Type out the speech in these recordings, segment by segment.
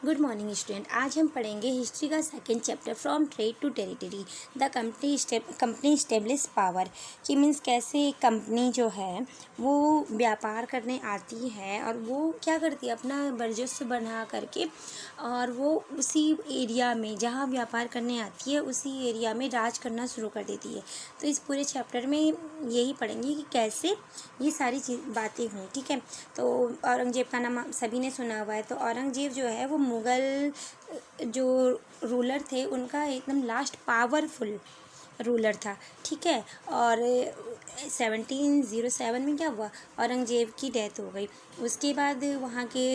Good morning student. आज हम पढ़ेंगे हिस्ट्री का second chapter from trade to territory the company establish power. कि मीन्स कैसे एक कंपनी जो है वो व्यापार करने आती है और वो क्या करती है, अपना वर्चस्व बना करके और वो उसी एरिया में जहाँ व्यापार करने आती है उसी एरिया में राज करना शुरू कर देती है। तो इस पूरे चैप्टर में यही पढ़ेंगे कि कैसे ये सारी बातें हुई। ठीक है, तो औरंगजेब का नाम सभी ने सुना हुआ है। तो औरंगजेब जो है वो मुग़ल जो रूलर थे उनका एकदम लास्ट पावरफुल रूलर था। ठीक है, और 1707 में क्या हुआ, औरंगजेब की डेथ हो गई। उसके बाद वहाँ के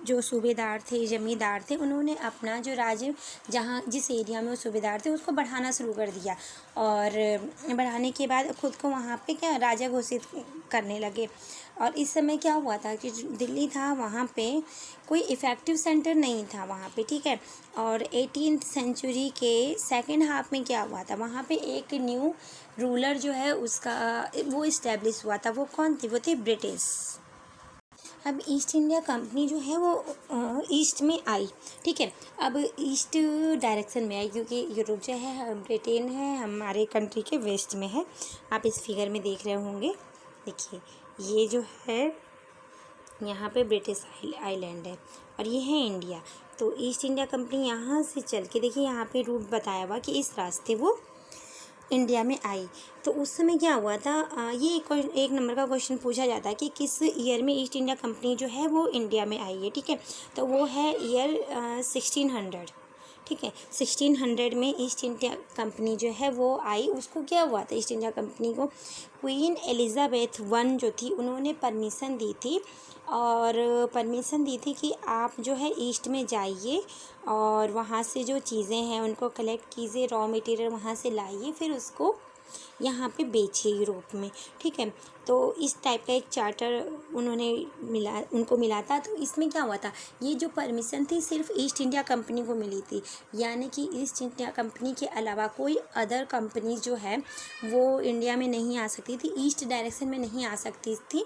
जो सूबेदार थे, जमींदार थे, उन्होंने अपना जो राज्य जहाँ जिस एरिया में वो सूबेदार थे उसको बढ़ाना शुरू कर दिया और बढ़ाने के बाद खुद को वहाँ पे क्या राजा घोषित करने लगे। और इस समय क्या हुआ था कि जो दिल्ली था वहाँ पे कोई इफ़ेक्टिव सेंटर नहीं था वहाँ पे। ठीक है, और 18th सेंचुरी के सेकेंड हाफ में क्या हुआ था, वहाँ पे एक न्यू रूलर जो है उसका वो इस्टेब्लिश हुआ था। वो कौन थी, वो थी ब्रिटिश। अब ईस्ट इंडिया कंपनी जो है वो ईस्ट में आई। ठीक है, अब ईस्ट डायरेक्शन में आई क्योंकि यूरोप जो है ब्रिटेन है हमारे कंट्री के वेस्ट में है। आप इस फिगर में देख रहे होंगे, देखिए ये जो है यहाँ पे ब्रिटिश आइलैंड है और ये है इंडिया। तो ईस्ट इंडिया कंपनी यहाँ से चल के, देखिए यहाँ पे रूट बताया हुआ कि इस रास्ते वो इंडिया में आई। तो उस समय क्या हुआ था, ये एक नंबर का क्वेश्चन पूछा जाता है कि किस ईयर में ईस्ट इंडिया कंपनी जो है वो इंडिया में आई है। ठीक है, तो वो है ईयर 1600। ठीक है, 1600 में ईस्ट इंडिया कंपनी जो है वो आई। उसको क्या हुआ था, ईस्ट इंडिया कंपनी को क्वीन एलिज़ाबेथ वन जो थी उन्होंने परमिशन दी थी और परमिशन दी थी कि आप जो है ईस्ट में जाइए और वहाँ से जो चीज़ें हैं उनको कलेक्ट कीजिए, रॉ मटेरियल वहाँ से लाइए, फिर उसको यहाँ पे बेचिए यूरोप में। ठीक है, तो इस टाइप का एक चार्टर उनको मिला था। तो इसमें क्या हुआ था, ये जो परमिशन थी सिर्फ ईस्ट इंडिया कंपनी को मिली थी, यानी कि ईस्ट इंडिया कंपनी के अलावा कोई अदर कंपनी जो है वो इंडिया में नहीं आ सकती थी, ईस्ट डायरेक्शन में नहीं आ सकती थी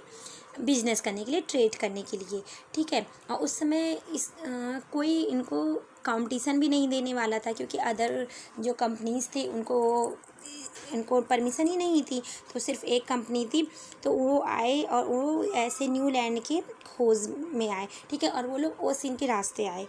बिजनेस करने के लिए, ट्रेड करने के लिए। ठीक है, और उस समय कोई इनको कंपटीशन भी नहीं देने वाला था क्योंकि अदर जो कंपनीज थे इनको परमिशन ही नहीं थी, तो सिर्फ एक कंपनी थी। तो वो आए और वो ऐसे न्यू लैंड की खोज में आए। ठीक है, और वो लोग ओशियन के रास्ते आए।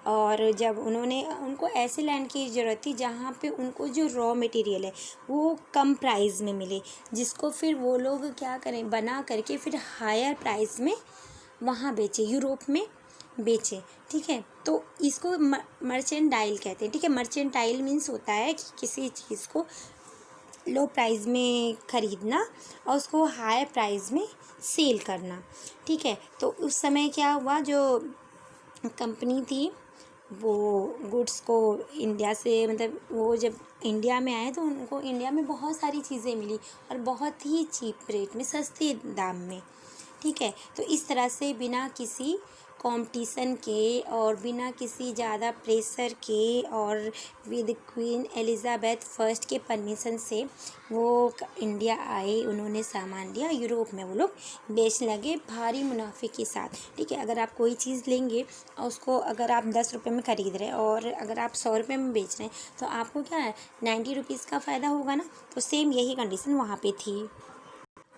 और जब उनको ऐसे लैंड की ज़रूरत थी जहाँ पे उनको जो रॉ मटेरियल है वो कम प्राइस में मिले, जिसको फिर वो लोग क्या करें, बना करके फिर हायर प्राइस में वहाँ बेचे, यूरोप में बेचे। ठीक है, तो इसको मर्चेंटाइल कहते हैं। ठीक है, मर्चेंटाइल मीन्स होता है कि किसी चीज़ को लो प्राइस में ख़रीदना और उसको हाई प्राइस में सेल करना। ठीक है, तो उस समय क्या हुआ, जो कंपनी थी वो गुड्स को इंडिया से, मतलब वो जब इंडिया में आए तो उनको इंडिया में बहुत सारी चीज़ें मिली और बहुत ही चीप रेट में, सस्ते दाम में। ठीक है, तो इस तरह से बिना किसी कंपटीशन के और बिना किसी ज़्यादा प्रेशर के और विद क्वीन एलिज़ाबेथ फर्स्ट के परमिशन से वो इंडिया आए, उन्होंने सामान लिया, यूरोप में वो लोग बेचने लगे भारी मुनाफे के साथ। ठीक है, अगर आप कोई चीज़ लेंगे और उसको अगर आप 10 रुपये में ख़रीद रहे हैं और अगर आप 100 रुपये में बेच रहे हैं तो आपको क्या है 90 रुपीज़ का फ़ायदा होगा ना। तो सेम यही कंडीशन वहाँ पे थी।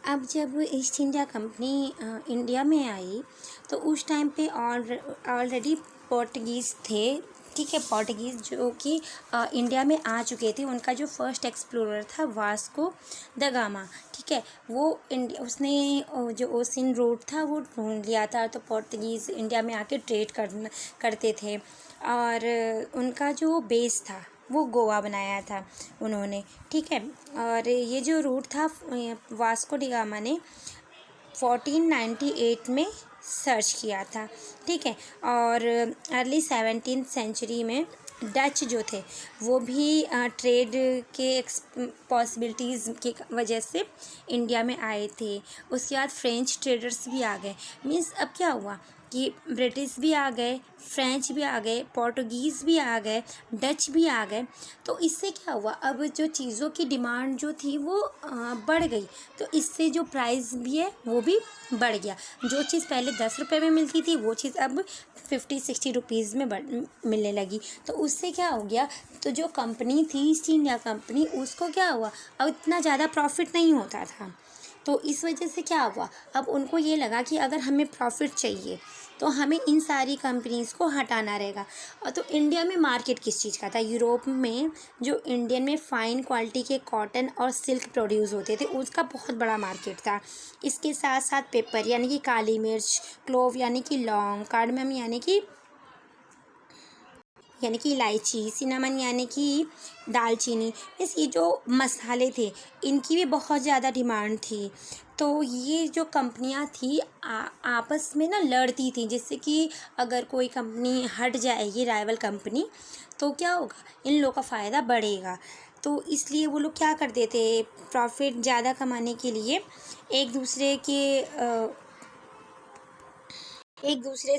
अब जब ईस्ट इंडिया कंपनी इंडिया में आई तो उस टाइम पे ऑलरेडी पोर्टुगीज़ थे। ठीक है, पोर्टुगीज़ जो कि इंडिया में आ चुके थे। उनका जो फर्स्ट एक्सप्लोरर था वास्को द गामा। ठीक है, वो उसने जो ओशियन रूट था वो ढूंढ लिया था। तो पोर्टुगीज़ इंडिया में आके ट्रेड करते थे और उनका जो बेस था वो गोवा बनाया था उन्होंने। ठीक है, और ये जो रूट था वास्को डी गामा ने 1498 में सर्च किया था। ठीक है, और अर्ली 17th सेंचुरी में डच जो थे वो भी ट्रेड के पॉसिबिलिटीज़ की वजह से इंडिया में आए थे। उसके बाद फ्रेंच ट्रेडर्स भी आ गए। मीन्स अब क्या हुआ कि ब्रिटिश भी आ गए, फ्रेंच भी आ गए, पोर्टुगीज़ भी आ गए, डच भी आ गए। तो इससे क्या हुआ, अब जो चीज़ों की डिमांड जो थी वो बढ़ गई। तो इससे जो प्राइस भी है वो भी बढ़ गया। जो चीज़ पहले 10 रुपये में मिलती थी वो चीज़ अब 50-60 रुपीज़ में मिलने लगी। तो उससे क्या हो गया, तो जो कंपनी थी ईस्ट इंडिया कंपनी, उसको क्या हुआ, अब इतना ज़्यादा प्रॉफिट नहीं होता था। तो इस वजह से क्या हुआ, अब उनको ये लगा कि अगर हमें प्रॉफिट चाहिए तो हमें इन सारी कंपनीज़ को हटाना रहेगा। और तो इंडिया में मार्केट किस चीज़ का था, यूरोप में जो इंडियन में फ़ाइन क्वालिटी के कॉटन और सिल्क प्रोड्यूस होते थे उसका बहुत बड़ा मार्केट था। इसके साथ साथ पेपर यानी कि काली मिर्च, क्लोव यानी कि लौंग, कार्डमम यानी कि इलायची, सिनेमन यानी कि दालचीनी, बस ये जो मसाले थे इनकी भी बहुत ज़्यादा डिमांड थी। तो ये जो कंपनियां थी आपस में ना लड़ती थी, जिससे कि अगर कोई कंपनी हट जाएगी राइवल कंपनी तो क्या होगा, इन लोगों का फ़ायदा बढ़ेगा। तो इसलिए वो लोग क्या करते थे, प्रॉफिट ज़्यादा कमाने के लिए एक दूसरे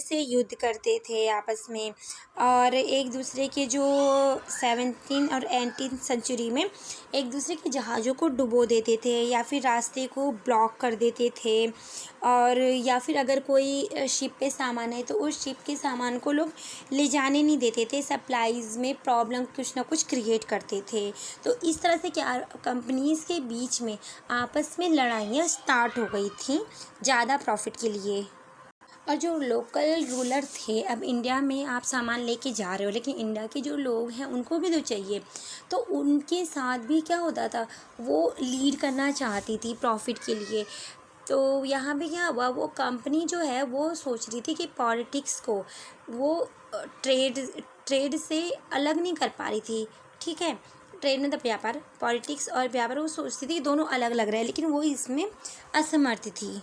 से युद्ध करते थे आपस में। और एक दूसरे के जो 17 और 18 सेंचुरी में एक दूसरे के जहाज़ों को डुबो देते थे या फिर रास्ते को ब्लॉक कर देते थे। और या फिर अगर कोई शिप पे सामान है तो उस शिप के सामान को लोग ले जाने नहीं देते थे, सप्लाईज़ में प्रॉब्लम कुछ ना कुछ क्रिएट करते थे। तो इस तरह से क्या कंपनीज़ के बीच में आपस में लड़ाइयाँ स्टार्ट हो गई थी ज़्यादा प्रॉफिट के लिए। और जो लोकल रूलर थे, अब इंडिया में आप सामान लेके जा रहे हो लेकिन इंडिया के जो लोग हैं उनको भी तो चाहिए। तो उनके साथ भी क्या होता था, वो लीड करना चाहती थी प्रॉफिट के लिए। तो यहाँ पे क्या हुआ, वो कंपनी जो है वो सोच रही थी कि पॉलिटिक्स को वो ट्रेड ट्रेड से अलग नहीं कर पा रही थी। ठीक है, ट्रेड मतलब व्यापार, पॉलिटिक्स और व्यापार वो सोचती थी दोनों अलग अलग रहे, लेकिन वो इसमें असमर्थ थी।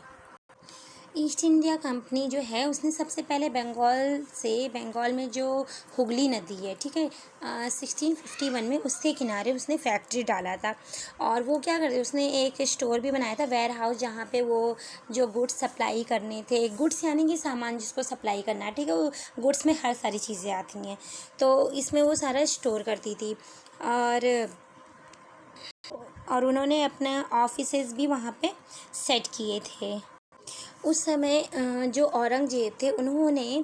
ईस्ट इंडिया कंपनी जो है उसने सबसे पहले बंगाल में जो हुगली नदी है, ठीक है, 1651 में उसके किनारे उसने फैक्ट्री डाला था। और वो क्या करते, उसने एक स्टोर भी बनाया था, वेयर हाउस, जहाँ पे वो जो गुड्स सप्लाई करने थे, गुड्स यानी कि सामान जिसको सप्लाई करना है, ठीक है, वो गुड्स में हर सारी चीज़ें आती हैं, तो इसमें वो सारा स्टोर करती थी। और उन्होंने अपना ऑफिसेज भी वहाँ पे सेट किए थे। उस समय जो औरंगज़ेब थे उन्होंने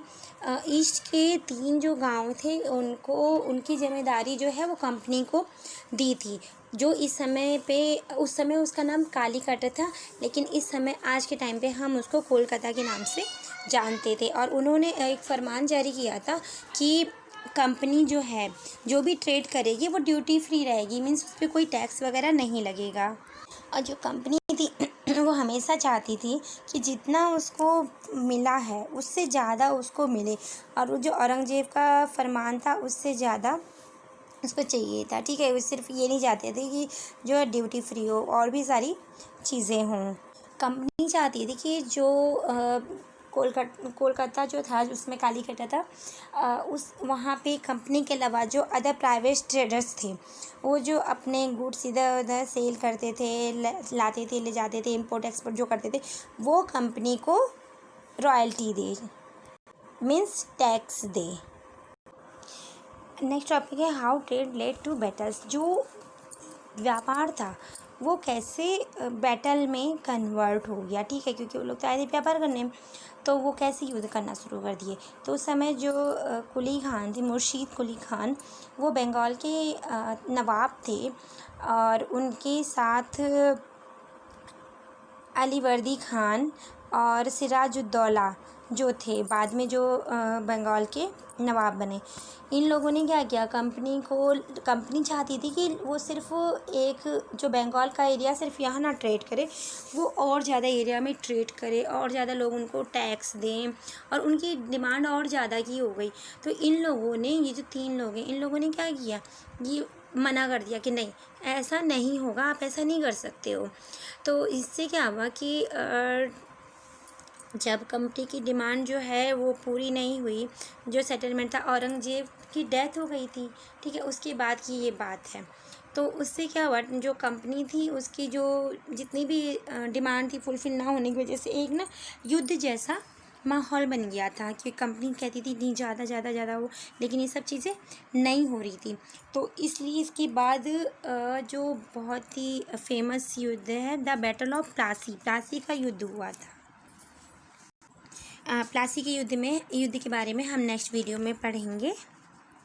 ईस्ट के 3 जो गांव थे उनको उनकी ज़िम्मेदारी जो है वो कंपनी को दी थी। जो उस समय उसका नाम कालीकट था, लेकिन इस समय आज के टाइम पे हम उसको कोलकाता के नाम से जानते थे। और उन्होंने एक फरमान जारी किया था कि कंपनी जो है जो भी ट्रेड करेगी वो ड्यूटी फ्री रहेगी, मीन्स उस पर कोई टैक्स वगैरह नहीं लगेगा। और जो कंपनी थी वो हमेशा चाहती थी कि जितना उसको मिला है उससे ज़्यादा उसको मिले। और वो जो औरंगज़ेब का फरमान था उससे ज़्यादा उसको चाहिए था, ठीक है, वो सिर्फ ये नहीं चाहते थे कि जो है ड्यूटी फ्री हो, और भी सारी चीज़ें हों। कंपनी चाहती थी कि जो कोलकाता जो था उसमें कालीकटा था, उस वहाँ पे कंपनी के अलावा जो अदर प्राइवेट ट्रेडर्स थे वो जो अपने गुड्स इधर उधर सेल करते थे, लाते थे, ले जाते थे, इंपोर्ट एक्सपोर्ट जो करते थे, वो कंपनी को रॉयल्टी दे, मीन्स टैक्स दे। नेक्स्ट टॉपिक है how trade led to battles. जो व्यापार था वो कैसे बैटल में कन्वर्ट हो गया, ठीक है, क्योंकि वो लोग तो आए थे व्यापार करने, तो वो कैसे युद्ध करना शुरू कर दिए। तो उस समय जो कुली खान थे, मुर्शीद कुली खान, वो बंगाल के नवाब थे। और उनके साथ अलीवर्दी खान और सिराजुद्दौला जो थे, बाद में जो बंगाल के नवाब बने, इन लोगों ने क्या किया, कंपनी चाहती थी कि वो सिर्फ एक जो बंगाल का एरिया सिर्फ यहाँ ना ट्रेड करे, वो और ज़्यादा एरिया में ट्रेड करे और ज़्यादा लोग उनको टैक्स दें, और उनकी डिमांड और ज़्यादा की हो गई। तो इन लोगों ने, ये जो 3 लोग हैं, इन लोगों ने क्या किया, ये मना कर दिया कि नहीं, ऐसा नहीं होगा, आप ऐसा नहीं कर सकते हो। तो इससे क्या हुआ कि जब कंपनी की डिमांड जो है वो पूरी नहीं हुई, जो सेटलमेंट था, औरंगज़ेब की डेथ हो गई थी, ठीक है, उसके बाद की ये बात है। तो उससे क्या हुआ, जो कंपनी थी उसकी जो जितनी भी डिमांड थी फुलफिल ना होने की वजह से एक ना युद्ध जैसा माहौल बन गया था कि कंपनी कहती थी नहीं ज़्यादा हो, लेकिन ये सब चीज़ें नहीं हो रही थी। तो इसलिए इसके बाद जो बहुत ही फेमस युद्ध है the battle of Plassey, Plassey का युद्ध हुआ था। प्लासी के युद्ध के बारे में हम नेक्स्ट वीडियो में पढ़ेंगे।